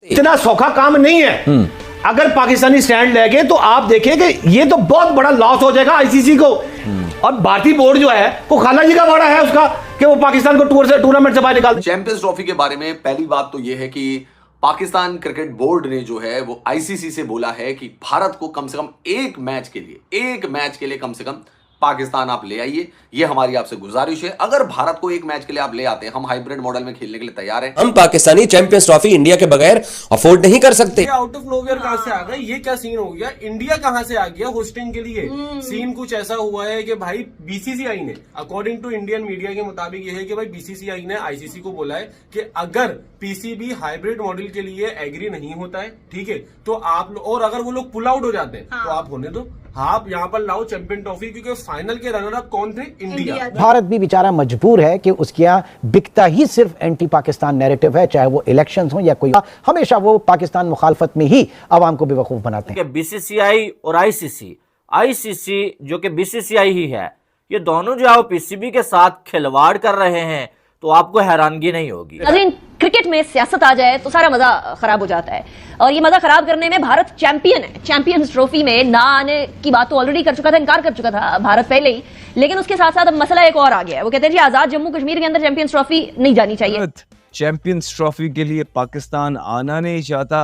इतना सौखा काम नहीं है। अगर पाकिस्तानी स्टैंड लेके तो आप देखें कि ये तो बहुत बड़ा लॉस हो जाएगा आईसीसी को। और भारतीय बोर्ड जो है वो खाला जी का वाड़ा है उसका कि वो पाकिस्तान को टूर्नामेंट से बाहर निकाल दे। चैंपियंस ट्रॉफी के बारे में पहली बात तो ये है कि पाकिस्तान क्रिकेट बोर्ड ने जो है वो आईसीसी से बोला है कि भारत को कम से कम एक मैच के लिए कम से कम पाकिस्तान आप ले आइए। ये हमारी आपसे गुजारिश है। अगर भारत को एक मैच के लिए आप ले आते हैं, हम हाइब्रिड मॉडल में खेलने के लिए तैयार हैं। हम पाकिस्तानी चैंपियंस ट्रॉफी इंडिया के बगैर अफोर्ड नहीं कर सकते। आउट ऑफ नोवेयर कहां से आ गए? ये क्या सीन हो गया? इंडिया कहां से आ गया होस्टिंग के लिए? सीन कुछ ऐसा हुआ है कि भाई बीसीसीआई ने, अकॉर्डिंग टू इंडियन मीडिया के मुताबिक ये है कि भाई बीसीसीआई ने आईसीसी को बोला है कि अगर पीसीबी हाइब्रिड मॉडल के लिए एग्री नहीं होता है, ठीक है, तो आप और अगर वो लोग पुल आउट हो जाते हैं तो आप होने दो, आप यहाँ पर लाओ चैंपियन ट्रॉफी, क्योंकि फाइनल के रनर अप कौन थे? इंडिया। भारत भी बेचारा मजबूर है कि उसके यहाँ बिकता ही सिर्फ एंटी पाकिस्तान नैरेटिव है, चाहे वो इलेक्शंस हो या कोई, हमेशा वो पाकिस्तान मुखालफत में ही आवाम को बेवकूफ बनाते हैं। बीसीसीआई और आईसीसी जो कि बीसीसीआई ही है, ये दोनों जो है पीसीबी के साथ खिलवाड़ कर रहे हैं, तो आपको हैरानगी नहीं होगी। अगर क्रिकेट में सियासत आ जाए तो सारा मजा खराब हो जाता है, और ये मजा खराब करने में भारत चैंपियन है। चैंपियंस ट्रॉफी में ना आने की बात तो ऑलरेडी कर चुका था, इनकार कर चुका था भारत पहले ही, लेकिन उसके साथ साथ अब मसला एक और आ गया है। वो कहते हैं जी आजाद जम्मू कश्मीर के अंदर चैंपियंस ट्रॉफी नहीं जानी चाहिए। चैंपियंस ट्रॉफी के लिए पाकिस्तान आना नहीं चाहता,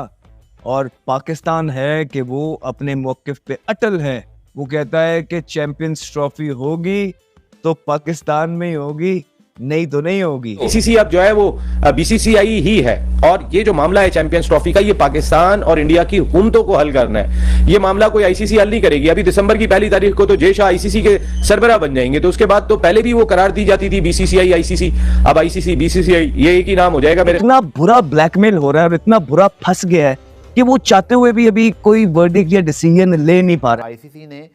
और पाकिस्तान है कि वो अपने मौकिफ पे अटल है। वो कहता है कि चैंपियंस ट्रॉफी होगी तो पाकिस्तान में ही होगी, नहीं तो नहीं होगी। आईसीसी अब जो है वो बीसीसीआई ही है, और ये जो मामला है चैंपियंस ट्रॉफी का, ये पाकिस्तान और इंडिया की हुकूमतों को हल करना है। ये मामला कोई आईसीसी हल नहीं करेगी। अभी दिसंबर की 1 तारीख को तो जय शाह आईसीसी के सरबराह बन जाएंगे, तो उसके बाद तो पहले भी वो करार दी जाती थी बीसीसीआई आईसीसी, अब आईसीसी बीसीसीआई, ये एक ही नाम हो जाएगा। मेरे इतना बुरा ब्लैकमेल हो रहा है और इतना बुरा फंस गया है कि वो चाहते हुए भी अभी कोई वर्डिक्ट या डिसीजन ले नहीं पा रहा। आईसीसी ने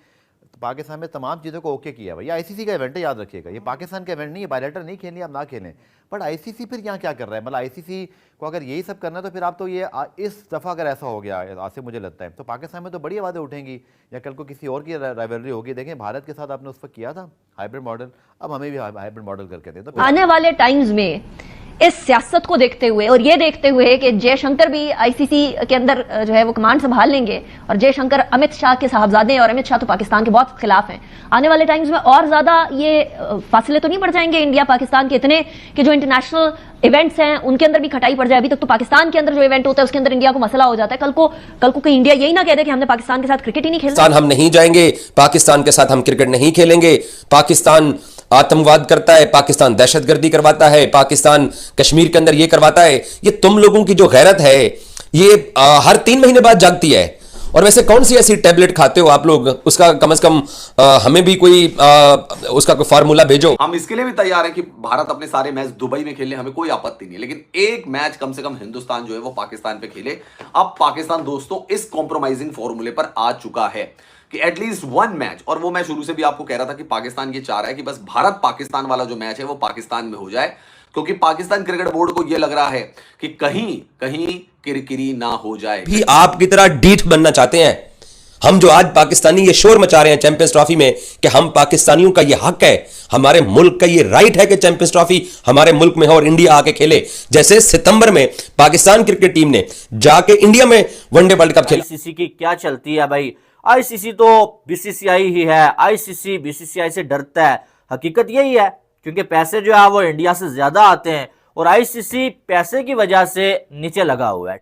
पाकिस्तान में तमाम चीज़ों को ओके किया। भैया आईसीसी का इवेंट है, याद रखिएगा, ये पाकिस्तान का इवेंट नहीं है। बायलैटरल नहीं खेलनी, आप ना खेलें, बट आईसीसी फिर यहाँ क्या कर रहा है? मतलब आईसीसी को अगर यही सब करना है तो फिर आप तो ये इस दफ़ा अगर ऐसा हो गया आज से, मुझे लगता है तो पाकिस्तान में तो बड़ी आवाज़ें उठेंगी, या कल को किसी और की राइवलरी होगी। देखें भारत के साथ आपने उस वक्त किया था हाइब्रिड मॉडल, अब हमें भी हाइब्रिड मॉडल करके दें। तो आने वाले टाइम्स में इस सियासत को देखते हुए और ये देखते हुए कि जयशंकर भी आईसीसी के अंदर जो है वो कमांड संभाल लेंगे, और जयशंकर अमित शाह के साहबजादे हैं, और अमित शाह तो पाकिस्तान के बहुत खिलाफ हैं, आने वाले टाइम्स में और ज्यादा ये फासले तो नहीं बढ़ जाएंगे इंडिया पाकिस्तान के इतने कि जो इंटरनेशनल इवेंट्स हैं उनके अंदर भी खटाई पड़ जाए? अभी तक तो पाकिस्तान के अंदर जो इवेंट होता है उसके अंदर इंडिया को मसला हो जाता है। कल को कहीं इंडिया यही ना कह दे कि हमने पाकिस्तान के साथ क्रिकेट ही नहीं खेला। हम नहीं जाएंगे, पाकिस्तान के साथ हम क्रिकेट नहीं खेलेंगे, पाकिस्तान आतंकवाद करता है, पाकिस्तान दहशतगर्दी करवाता है, पाकिस्तान कश्मीर के अंदर ये करवाता है। ये तुम लोगों की जो गैरत है ये हर 3 महीने बाद जागती है। और वैसे कौन सी ऐसी टैबलेट खाते हो आप लोग, उसका कम से कम हमें भी कोई उसका कोई फार्मूला भेजो। हम इसके लिए भी तैयार हैं कि भारत अपने सारे मैच दुबई में खेले, हमें कोई आपत्ति नहीं है, लेकिन एक मैच कम से कम हिंदुस्तान जो है वो पाकिस्तान पे खेले। अब पाकिस्तान दोस्तों इस कॉम्प्रोमाइजिंग फॉर्मूले पर आ चुका है कि एटलीस्ट 1 मैच, और वो मैं शुरू से भी आपको कह रहा था कि पाकिस्तान ये चाह रहा है कि बस भारत पाकिस्तान वाला जो मैच है वो पाकिस्तान में हो जाए, क्योंकि पाकिस्तान क्रिकेट बोर्ड को यह लग रहा है कि कहीं किरकिरी ना हो जाए। भी आपकी तरह डीठ बनना चाहते हैं। हम जो आज पाकिस्तानी ये शोर मचा रहे हैं चैंपियंस ट्रॉफी में कि हम पाकिस्तानियों का ये हक है, हमारे मुल्क का ये राइट है कि चैंपियंस ट्रॉफी हमारे मुल्क में हो और इंडिया आके खेले। जैसे सितंबर में पाकिस्तान क्रिकेट टीम ने जाके इंडिया में वनडे वर्ल्ड कप खेला। आईसीसी की क्या चलती है भाई? आईसीसी तो बीसीसीआई ही है, आईसीसी बीसीसीआई से डरता है। हकीकत यही है, क्योंकि पैसे जो है वो इंडिया से ज्यादा आते हैं, और आईसीसी पैसे की वजह से नीचे लगा हुआ है।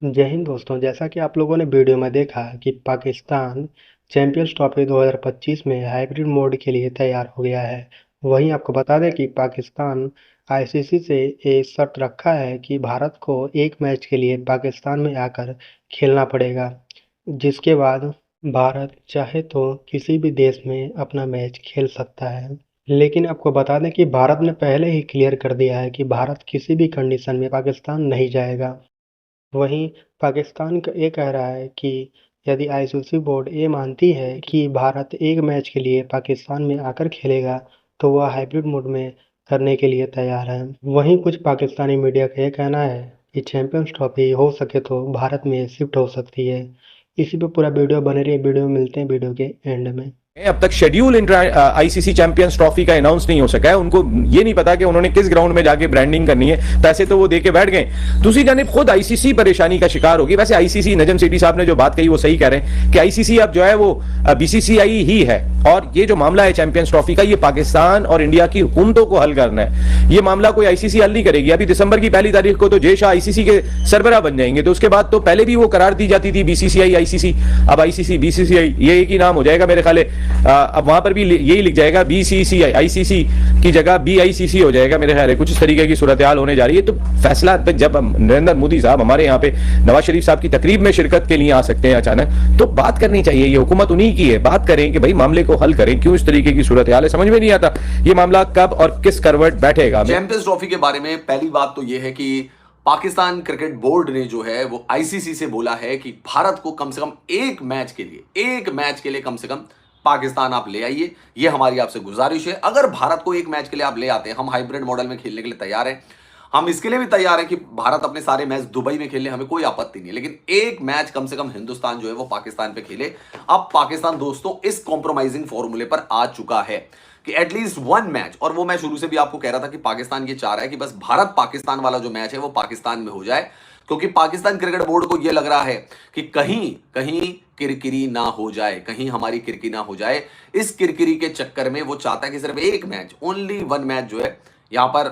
जय हिंद दोस्तों, जैसा कि आप लोगों ने वीडियो में देखा कि पाकिस्तान चैंपियंस ट्रॉफी 2025 में हाइब्रिड मोड के लिए तैयार हो गया है। वहीं आपको बता दें कि पाकिस्तान आईसीसी से एक शर्त रखा है कि भारत को एक मैच के लिए पाकिस्तान में आकर खेलना पड़ेगा, जिसके बाद भारत चाहे तो किसी भी देश में अपना मैच खेल सकता है। लेकिन आपको बता दें कि भारत ने पहले ही क्लियर कर दिया है कि भारत किसी भी कंडीशन में पाकिस्तान नहीं जाएगा। वहीं पाकिस्तान ये कह रहा है कि यदि आईसीसी बोर्ड ये मानती है कि भारत एक मैच के लिए पाकिस्तान में आकर खेलेगा तो वह हाइब्रिड मोड में करने के लिए तैयार है। वहीं कुछ पाकिस्तानी मीडिया का यह कहना है कि चैंपियंस ट्रॉफी हो सके तो भारत में शिफ्ट हो सकती है। इसी पे पूरा वीडियो बने रही, वीडियो में मिलते हैं वीडियो के एंड में। अब तक शेड्यूल आईसीसी चैंपियंस ट्रॉफी का अनाउंस नहीं हो सका है। उनको ये नहीं पता कि उन्होंने किस ग्राउंड में जाके ब्रांडिंग करनी है, पैसे तो वो दे के बैठ गए। दूसरी जानिब खुद आईसीसी परेशानी का शिकार होगी। वैसे आईसीसी, नजम सेठी साहब ने जो बात कही वो सही कह रहे हैं कि आईसीसी अब जो है वो बीसीसीआई ही है, और ये जो मामला है चैंपियंस ट्रॉफी का, ये पाकिस्तान और इंडिया की हुकूमतों को हल करना है। ये मामला कोई आईसीसी हल नहीं करेगी। अभी दिसंबर की 1 तारीख को तो जय शाह आईसीसी के सरबराह बन जाएंगे, तो उसके बाद तो पहले भी वो करार दी जाती थी बीसीसीआई आईसीसी, अब आईसीसी बीसीसीआई, ये एक ही नाम हो जाएगा मेरे ख्याल है। अब वहां पर भी यही लिख जाएगा बीसीसीआई, आईसीसी की जगह बीआईसीसी हो जाएगा मेरे ख्याल है। कुछ इस तरीके की सूरत हाल होने जा रही है। तो फैसला जब नरेंद्र मोदी साहब हमारे यहाँ पे नवाज शरीफ साहब की तकरीब में शिरकत के लिए आ सकते हैं अचानक, तो बात करनी चाहिए। ये हुकूमत उन्हीं की है, बात करें कि भाई मामले को हल करें। क्यों इस तरीके की सूरत हाल है समझ में नहीं आता। ये मामला कब और किस करवट बैठेगा। चैंपियंस ट्रॉफी के बारे में पहली बात तो यह है कि पाकिस्तान क्रिकेट बोर्ड ने जो है वो आईसीसी से बोला है कि भारत को कम से कम एक मैच के लिए कम से कम पाकिस्तान आप ले आइए, ये हमारी आपसे गुजारिश है। अगर भारत को एक मैच के लिए आप ले आते हैं, हम हाइब्रिड मॉडल में खेलने के लिए तैयार हैं। हम इसके लिए भी तैयार हैं कि भारत अपने सारे मैच दुबई में खेले, हमें कोई आपत्ति नहीं है, लेकिन एक मैच कम से कम हिंदुस्तान जो है वो पाकिस्तान पे खेले। अब पाकिस्तान दोस्तों इस कॉम्प्रोमाइजिंग फॉर्मूले पर आ चुका है कि एटलीस्ट वन मैच, और वो मैं शुरू से भी आपको कह रहा था कि पाकिस्तान ये चाह रहा है कि बस भारत पाकिस्तान वाला जो मैच है वो पाकिस्तान में हो जाए, क्योंकि पाकिस्तान क्रिकेट बोर्ड को यह लग रहा है कि कहीं किरकिरी ना हो जाए, कहीं हमारी किरकिरी ना हो जाए। इस किरकिरी के चक्कर में वो चाहता है कि सिर्फ एक मैच, ओनली वन मैच जो है यहां पर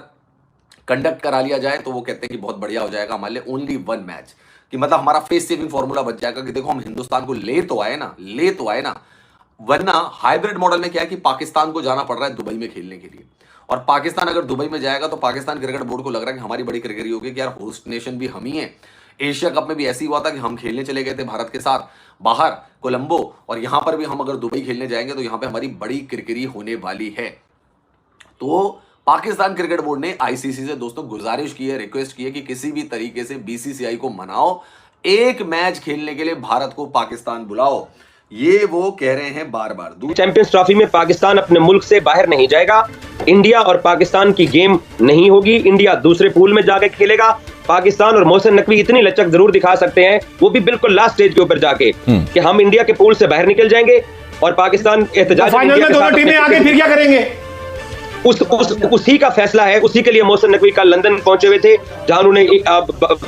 कंडक्ट करा लिया जाए। तो वो कहते हैं कि बहुत बढ़िया हो जाएगा हमारे लिए ओनली वन मैच, कि मतलब हमारा फेस सेविंग फॉर्मूला बच जाएगा कि देखो हम हिंदुस्तान को ले तो आए ना। वरना हाइब्रिड मॉडल में क्या है कि पाकिस्तान को जाना पड़ रहा है दुबई में खेलने के लिए, और पाकिस्तान अगर दुबई में जाएगा तो पाकिस्तान क्रिकेट बोर्ड को लग रहा है कि हमारी बड़ी किरकिरी होगी कि यार होस्ट नेशन भी हम ही है। एशिया कप में भी ऐसी हुआ था कि हम खेलने चले गए थे भारत के साथ बाहर कोलंबो, और यहां पर भी हम अगर दुबई खेलने जाएंगे तो यहां पे हमारी बड़ी किरकिरी होने वाली है। तो पाकिस्तान क्रिकेट बोर्ड ने आईसीसी से दोस्तों गुजारिश की है, रिक्वेस्ट की है कि किसी भी तरीके से बीसीसीआई को मनाओ, एक मैच खेलने के लिए भारत को पाकिस्तान बुलाओ। ये वो कह रहे हैं बार बार। चैंपियंस ट्रॉफी में पाकिस्तान अपने मुल्क से बाहर नहीं जाएगा, इंडिया और पाकिस्तान की गेम नहीं होगी। इंडिया दूसरे पूल में जाके खेलेगा। पाकिस्तान और मोहसिन नकवी इतनी लचक जरूर दिखा सकते हैं, वो भी बिल्कुल लास्ट स्टेज के ऊपर जाके, कि हम इंडिया के पूल से बाहर निकल जाएंगे और पाकिस्तान एहतजाज फाइनल में दोनों टीमें आगे फिर क्या करेंगे? उसी का फैसला है। उसी के लिए मोहसिन नकवी कल लंदन पहुंचे हुए थे, जहां उन्होंने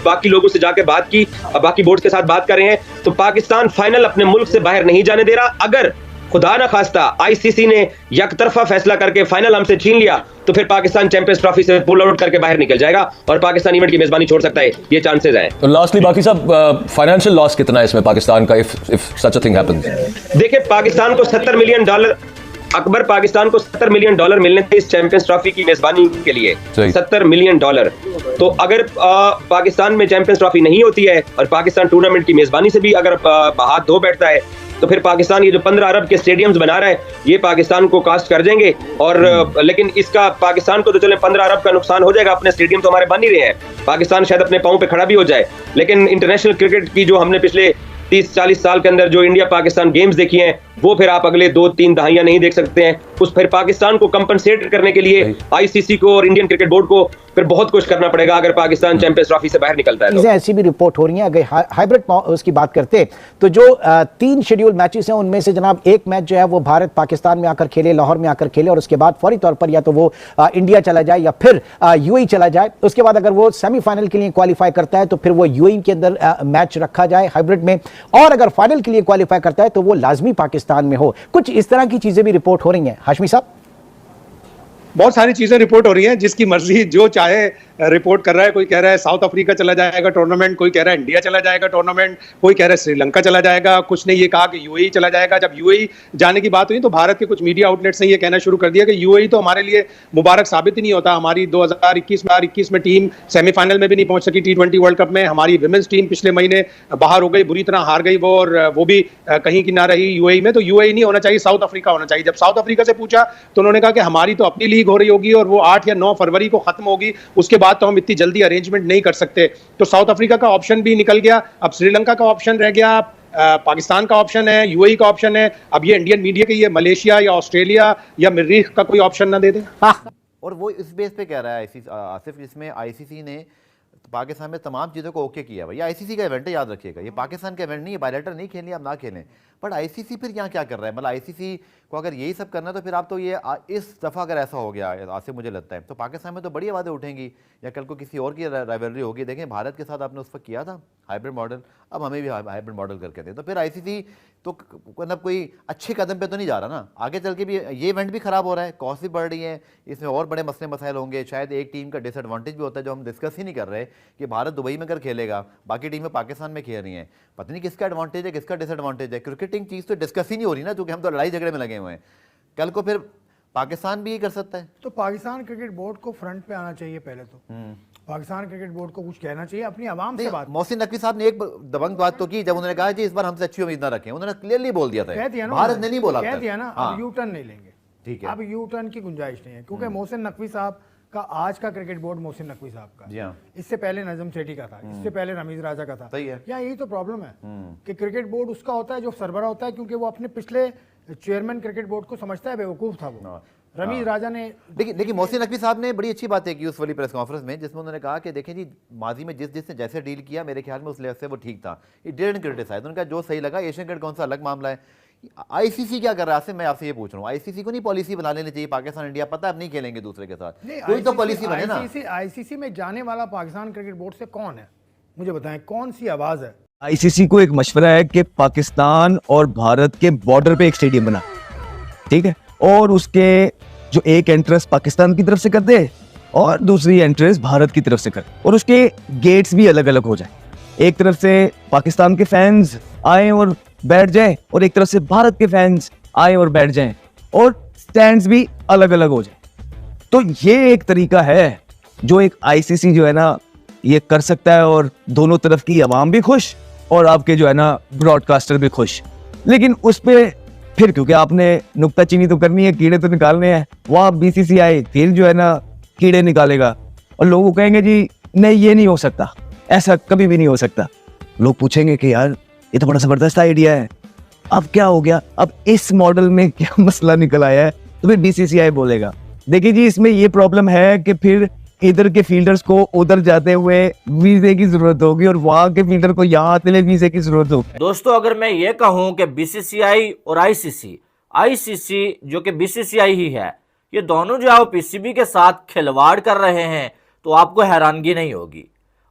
बाकी लोगों से जाकर बात की, बाकी बोर्ड के साथ बात कर रहे हैं। तो पाकिस्तान फाइनल अपने मुल्क से बाहर नहीं जाने दे रहा। अगर खुदा न खास्ता आईसीसी ने यकतरफा फैसला करके फाइनल हमसे छीन लिया तो फिर पाकिस्तान चैंपियंस ट्रॉफी से पुल आउट करके बाहर निकल जाएगा और पाकिस्तान इवेंट की मेजबानी छोड़ सकता है। ये चांसेस हैं। तो लास्टली बाकी सब फाइनेंशियल लॉस कितना है इसमें पाकिस्तान का if such a thing happens? देखिए पाकिस्तान को $70 मिलियन अकबर, पाकिस्तान को $70 मिलियन मिलने थे इस चैंपियंस ट्रॉफी की मेजबानी के लिए। $70 मिलियन। तो अगर पाकिस्तान में चैंपियंस ट्रॉफी नहीं होती है और पाकिस्तान टूर्नामेंट की मेजबानी से भी अगर हाथ धो बैठता है तो फिर पाकिस्तान ये जो 15 अरब के स्टेडियम्स बना रहा है ये पाकिस्तान को कास्ट कर देंगे। और लेकिन इसका पाकिस्तान को तो चले 15 अरब का नुकसान हो जाएगा, अपने स्टेडियम तो हमारे बन ही रहे हैं, पाकिस्तान शायद अपने पांव पे खड़ा भी हो जाए। लेकिन इंटरनेशनल क्रिकेट की जो हमने पिछले 30-40 साल के अंदर जो इंडिया पाकिस्तान गेम्स देखी हैं वो फिर आप अगले 2-3 दहाइयां नहीं देख सकते हैं। उस फिर पाकिस्तान को कंपनसेट करने के लिए आईसीसी को और इंडियन क्रिकेट बोर्ड को फिर बहुत कुछ करना पड़ेगा अगर पाकिस्तान चैंपियंस ट्रॉफी से बाहर निकलता है। चीजें ऐसी भी रिपोर्ट हो रही हैं। अगर हाइब्रिड उसकी बात करते तो जो 3 शेड्यूल मैचेस हैं उनमें से जनाब एक मैच जो है वो भारत पाकिस्तान में आकर खेले, लाहौर में आकर खेले, और उसके बाद फौरी तौर पर या तो वो इंडिया चला जाए या फिर यूएई चला जाए। उसके बाद अगर वो सेमीफाइनल के लिए क्वालिफाई करता है तो फिर वो यूएई के अंदर मैच रखा जाए हाइब्रिड में, और अगर फाइनल के लिए क्वालिफाई करता है तो वो लाजमी पाकिस्तान में हो। कुछ इस तरह की चीजें भी रिपोर्ट हो रही हैं हाशमी साहब। बहुत सारी चीजें रिपोर्ट हो रही हैं, जिसकी मर्जी जो चाहे रिपोर्ट कर रहा है। कोई कह रहा है साउथ अफ्रीका चला जाएगा टूर्नामेंट, कोई कह रहा है इंडिया चला जाएगा टूर्नामेंट, कोई कह रहा है श्रीलंका चला जाएगा, कुछ ने ये कहा कि यूएई चला जाएगा। जब यूएई जाने की बात हुई तो भारत के कुछ मीडिया आउटलेट्स ने ये कहना शुरू कर दिया कि यूएई तो हमारे लिए मुबारक साबित ही नहीं होता। हमारी 2021 में टीम सेमीफाइनल में भी नहीं पहुंच सकी T20 वर्ल्ड कप में। हमारी विमेंस टीम पिछले महीने बाहर हो गई, बुरी तरह हार गई वो, और वो भी कहीं की ना रही यूएई में। तो यूएई नहीं होना चाहिए, साउथ अफ्रीका होना चाहिए। जब साउथ अफ्रीका से पूछा तो उन्होंने कहा कि हमारी तो अपनी लीग हो रही होगी और वो 8 या 9 फरवरी को खत्म होगी, उसके बाद तो हम इतनी जल्दी अरेंजमेंट नहीं कर सकते। तो साउथ अफ्रीका का ऑप्शन भी निकल गया, अब श्रीलंका का ऑप्शन रह गया, पाकिस्तान का ऑप्शन है, यूएई का ऑप्शन है। अब ये इंडियन मीडिया के ये मलेशिया या ऑस्ट्रेलिया या मरीख का कोई ऑप्शन ना दे दे। और वो इस बेस पे कह रहा है आसिफ, जिसमें आईसीसी ने पाकिस्तान में तमाम चीज़ों को ओके किया। भाई आईसीसी का इवेंट है, याद रखिएगा, ये पाकिस्तान का इवेंट नहीं है, बायलैटरल नहीं खेलनी, आप ना खेलें। बट आईसीसी फिर यहाँ क्या कर रहा है? मतलब आईसीसी को अगर यही सब करना है तो फिर आप तो ये इस दफ़ा अगर ऐसा हो गया आज से मुझे लगता है तो पाकिस्तान में तो बड़ी आवाज़ें उठेंगी या कल को किसी और की राइवलरी होगी। देखें भारत के साथ आपने उस वक्त किया था हाइब्रिड मॉडल, अब हमें भी हाइब्रिड मॉडल करके दें तो फिर आईसीसी तो मतलब कोई अच्छे कदम पे तो नहीं जा रहा ना। आगे चल के भी ये इवेंट भी ख़राब हो रहा है, कॉस्ट भी बढ़ रही है, इसमें और बड़े मसले मसाइल होंगे। शायद एक टीम का डिसएडवांटेज भी होता है जो हम डिस्कस ही नहीं कर रहे कि भारत दुबई में कर खेलेगा, बाकी टीमें पाकिस्तान में खेल रही हैं, पता नहीं किसका एडवांटेज है किसका डिसएडवांटेज है। क्रिकेटिंग चीज़ तो डिस्कस ही नहीं हो रही ना, क्योंकि हम तो लड़ाई झगड़े में लगे हुए हैं। कल को फिर पाकिस्तान भी ये कर सकता है। तो पाकिस्तान क्रिकेट बोर्ड को फ्रंट पे आना चाहिए पहले तो। पाकिस्तान क्रिकेट बोर्ड को कुछ कहना चाहिए, अपनी आवाम से बात। मोहसिन नकवी साहब ने एक दबंग बात तो की जब उन्होंने कहा जी इस बार हमसे अच्छी उम्मीद ना रखें, उन्होंने क्लियरली बोल दिया था, कह दिया ना, भारत ने नहीं बोला, कह दिया ना। अब यू टर्न नहीं लेंगे, ठीक है, अब यू टर्न की गुंजाइश नहीं है, क्योंकि मोहसिन नकवी साहब का आज का क्रिकेट बोर्ड मोहसिन नकवी साहब का, इससे पहले नजम सेठी का था, इससे पहले रमीज राजा का था। या यही तो प्रॉब्लम है कि क्रिकेट बोर्ड उसका होता है जो सरबरा होता है, क्योंकि वो अपने पिछले चेयरमैन क्रिकेट बोर्ड को समझता है बेवकूफ था वो। रमीज राजा ने लेकिन मोहसिन नकवी साहब ने बड़ी अच्छी बातें की उस वाली प्रेस कॉन्फ्रेंस में, जिसमें उन्होंने कहा कि देखें जी माजी में जिसने जैसे डील किया मेरे ख्याल में उस लिहाज से वो ठीक था, ये डिडंट क्रिटिसाइज। उनका जो सही लगा, एशियन क्रिकेट कौन सा अलग मामला है। आईसीसी क्या कर रहा है, मैं आपसे ये पूछ रहा हूँ, आईसीसी को नहीं पॉलिसी बना लेनी चाहिए पाकिस्तान इंडिया, पता है अब नहीं खेलेंगे दूसरे के साथ, कोई तो पॉलिसी बने ना। आईसीसी में जाने वाला पाकिस्तान क्रिकेट बोर्ड से कौन है, मुझे बताएं, कौन सी आवाज है। आईसीसी को एक मशवरा है कि पाकिस्तान और भारत के बॉर्डर पे एक स्टेडियम बना, ठीक है, और उसके जो एक एंट्रेंस पाकिस्तान की तरफ से कर दे और दूसरी एंट्रेंस भारत की तरफ से कर, और उसके गेट्स भी अलग अलग हो जाए। एक तरफ से पाकिस्तान के फैंस आए और बैठ जाएं और एक तरफ से भारत के फैंस आए और बैठ जाएं, और स्टैंड्स भी अलग अलग हो जाए। तो ये एक तरीका है जो एक आईसीसी जो है ना ये कर सकता है, और दोनों तरफ की आवाम भी खुश और आपके जो है ना ब्रॉडकास्टर भी खुश। लेकिन उस पे फिर क्योंकि आपने नुक्ताचीनी तो करनी है, कीड़े तो निकालने हैं, वहां बीसीसीआई फिर जो है ना कीड़े निकालेगा और लोग कहेंगे जी नहीं ये नहीं हो सकता, ऐसा कभी भी नहीं हो सकता। लोग पूछेंगे कि यार ये तो बड़ा जबरदस्त आइडिया है, अब क्या हो गया, अब इस मॉडल में क्या मसला निकल आया है, तो फिर बीसीसीआई बोलेगा। देखिए जी इसमें ये प्रॉब्लम है कि फिर इधर के फील्डर्स को उधर जाते हुए वीजे की जरूरत होगी और वहां के फील्डर को यहाँ आते हुए वीजे की जरूरत होगी। दोस्तों अगर मैं ये कहूं कि बीसीसीआई और आईसीसी जो कि बीसीसीआई ही है, ये दोनों जो है वो पीसीबी के साथ खिलवाड़ कर रहे हैं, तो आपको हैरानगी नहीं होगी।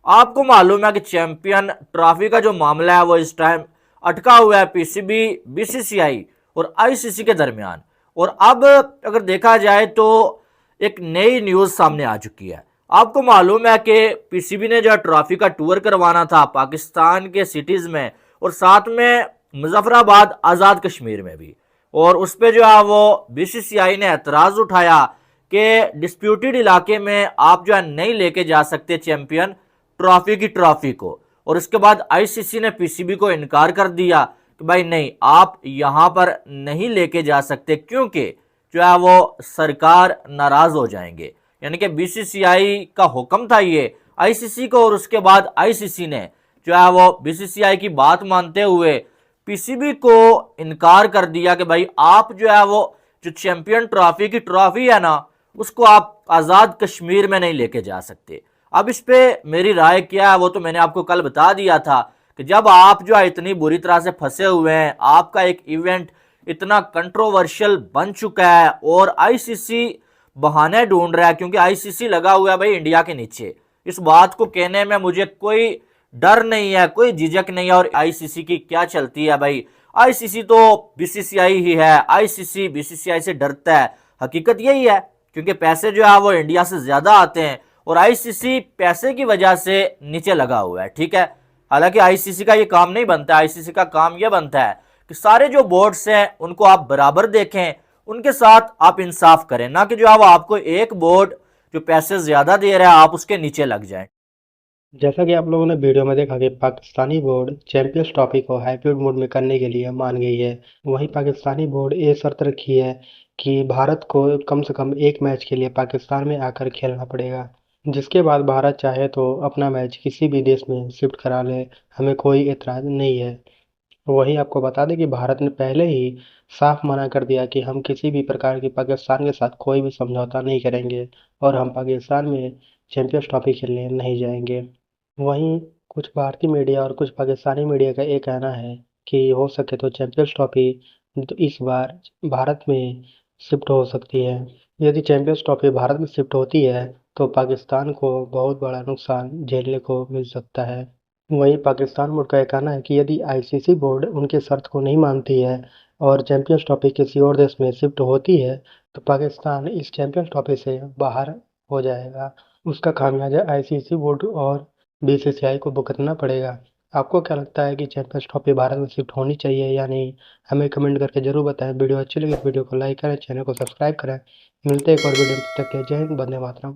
आपको मालूम है कि चैंपियन ट्रॉफी का जो मामला है वो इस टाइम अटका हुआ है पीसीबी, बीसीसीआई और आईसीसी के दरमियान। और अब अगर देखा जाए तो एक नई न्यूज सामने आ चुकी है। आपको मालूम है कि पीसीबी ने जो ट्रॉफी का टूर करवाना था पाकिस्तान के सिटीज में और साथ में मुजफ्फराबाद आज़ाद कश्मीर में भी, और उस पर जो है वो बीसीसीआई ने एतराज़ उठाया कि डिस्प्यूटेड इलाके में आप जो है नहीं लेके जा सकते चैंपियन ट्रॉफी की ट्रॉफी को। और उसके बाद आईसीसी ने पीसीबी को इनकार कर दिया कि भाई नहीं आप यहाँ पर नहीं लेके जा सकते, क्योंकि जो है वो सरकार नाराज हो जाएंगे। यानी कि बीसीसीआई का हुक्म था ये आईसीसी को, और उसके बाद आईसीसी ने जो है वो बीसीसीआई की बात मानते हुए पीसीबी को इनकार कर दिया कि भाई आप जो है वो जो चैंपियन ट्रॉफी की ट्रॉफी है ना उसको आप आज़ाद कश्मीर में नहीं लेके जा सकते। अब इस पे मेरी राय क्या है वो तो मैंने आपको कल बता दिया था कि जब आप जो है इतनी बुरी तरह से फंसे हुए हैं, आपका एक इवेंट इतना कंट्रोवर्शियल बन चुका है और आईसीसी बहाने ढूंढ रहा है, क्योंकि आईसीसी लगा हुआ है भाई इंडिया के नीचे। इस बात को कहने में मुझे कोई डर नहीं है, कोई झिझक नहीं है। और आईसीसी की क्या चलती है भाई, आईसीसी तो बीसीसीआई ही है, आईसीसी बीसीसीआई से डरता है। हकीकत यही है, क्योंकि पैसे जो है वो इंडिया से ज्यादा आते हैं और आईसीसी पैसे की वजह से नीचे लगा हुआ है, ठीक है। हालांकि आईसीसी का ये काम नहीं बनता, आईसीसी का काम यह बनता है कि सारे जो बोर्ड्स हैं उनको आप बराबर देखें, उनके साथ आप इंसाफ करें, ना कि जो है वो आपको एक बोर्ड जो पैसे ज्यादा दे रहा है आप उसके नीचे लग जाएं। जैसा कि आप लोगों ने वीडियो में देखा कि पाकिस्तानी बोर्ड चैंपियंस ट्रॉफी को हाइब्रिड मोड में करने के लिए मान गई है। वहीं पाकिस्तानी बोर्ड ये शर्त रखी है कि भारत को कम से कम एक मैच के लिए पाकिस्तान में आकर खेलना पड़ेगा, जिसके बाद भारत चाहे तो अपना मैच किसी भी देश में शिफ्ट करा ले, हमें कोई एतराज़ नहीं है। वहीं आपको बता दें कि भारत ने पहले ही साफ मना कर दिया कि हम किसी भी प्रकार की पाकिस्तान के साथ कोई भी समझौता नहीं करेंगे और हम पाकिस्तान में चैंपियंस ट्रॉफी खेलने नहीं जाएंगे। वहीं कुछ भारतीय मीडिया और कुछ पाकिस्तानी मीडिया का ये कहना है कि हो सके तो चैंपियंस ट्रॉफी तो इस बार भारत में शिफ्ट हो सकती है। यदि चैंपियंस ट्रॉफी भारत में शिफ्ट होती है तो पाकिस्तान को बहुत बड़ा नुकसान झेलने को मिल सकता है। वहीं पाकिस्तान बोर्ड का यह कहना है कि यदि आईसीसी बोर्ड उनके शर्त को नहीं मानती है और चैंपियंस ट्रॉफी किसी और देश में शिफ्ट होती है तो पाकिस्तान इस चैंपियंस ट्रॉफी से बाहर हो जाएगा। उसका खामियाजा आईसीसी बोर्ड और बीसीसीआई को भुगतना पड़ेगा। आपको क्या लगता है कि चैंपियंस ट्रॉफी भारत में शिफ्ट होनी चाहिए या नहीं? हमें कमेंट करके जरूर बताएं। वीडियो अच्छी लगी तो वीडियो को लाइक करें, चैनल को सब्सक्राइब करें। मिलते हैं एक और वीडियो में, तब तक के लिए जय हिंद, वंदे मातरम।